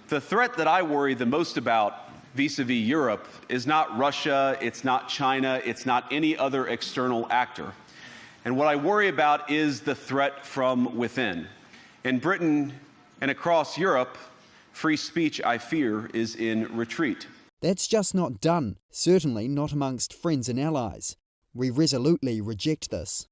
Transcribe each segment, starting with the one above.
The threat that I worry the most about vis-a-vis Europe is not Russia, it's not China, it's not any other external actor. And what I worry about is the threat from within. In Britain and across Europe, free speech, I fear, is in retreat. That's just not done, certainly not amongst friends and allies. We resolutely reject this.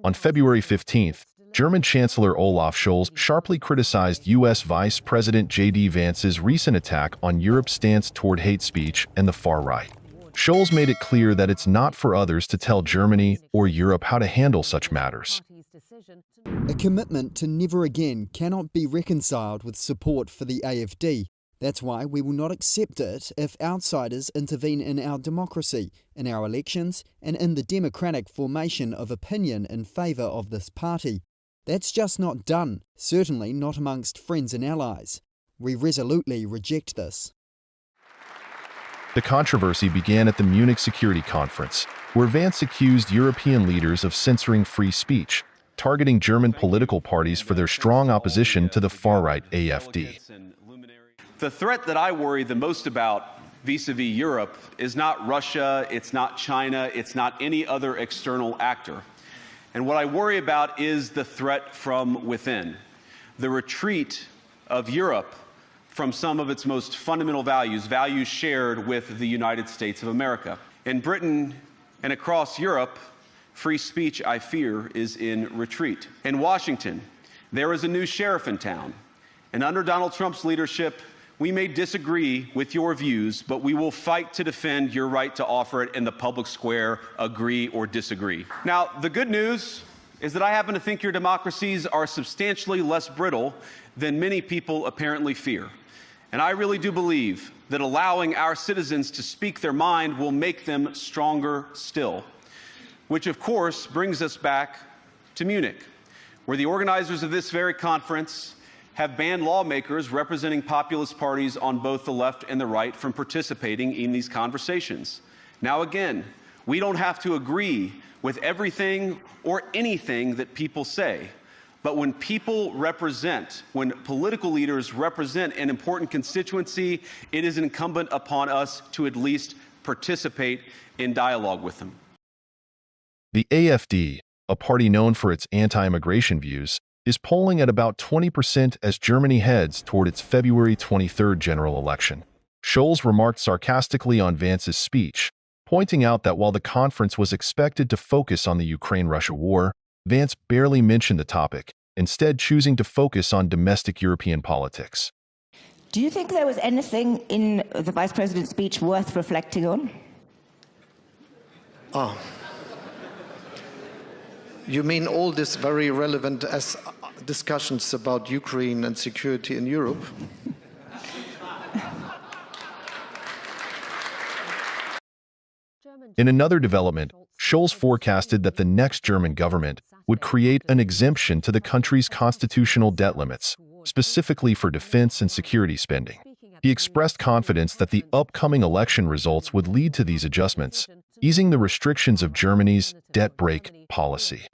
On February 15th, German Chancellor Olaf Scholz sharply criticized U.S. Vice President J.D. Vance's recent attack on Europe's stance toward hate speech and the far right. Scholz made it clear that it's not for others to tell Germany or Europe how to handle such matters. A commitment to never again cannot be reconciled with support for the AfD. That's why we will not accept it if outsiders intervene in our democracy, in our elections, and in the democratic formation of opinion in favour of this party. That's just not done, certainly not amongst friends and allies. We resolutely reject this. The controversy began at the Munich Security Conference, where Vance accused European leaders of censoring free speech, targeting German political parties for their strong opposition to the far-right AfD. The threat that I worry the most about vis-a-vis Europe is not Russia, it's not China, it's not any other external actor. And what I worry about is the threat from within, the retreat of Europe from some of its most fundamental values, values shared with the United States of America. In Britain and across Europe, free speech, I fear, is in retreat. In Washington, there is a new sheriff in town, and under Donald Trump's leadership, we may disagree with your views, but we will fight to defend your right to offer it in the public square, agree or disagree. Now, the good news is that I happen to think your democracies are substantially less brittle than many people apparently fear. And I really do believe that allowing our citizens to speak their mind will make them stronger still. Which, of course, brings us back to Munich, where the organizers of this very conference have banned lawmakers representing populist parties on both the left and the right from participating in these conversations. Now again, we don't have to agree with everything or anything that people say, but when when political leaders represent an important constituency, it is incumbent upon us to at least participate in dialogue with them. The AfD, a party known for its anti-immigration views, is polling at about 20% as Germany heads toward its February 23rd general election. Scholz remarked sarcastically on Vance's speech, pointing out that while the conference was expected to focus on the Ukraine-Russia war, Vance barely mentioned the topic, instead choosing to focus on domestic European politics. Do you think there was anything in the Vice President's speech worth reflecting on? You mean all this very relevant as discussions about Ukraine and security in Europe? In another development, Scholz forecasted that the next German government would create an exemption to the country's constitutional debt limits, specifically for defense and security spending. He expressed confidence that the upcoming election results would lead to these adjustments, easing the restrictions of Germany's debt brake policy.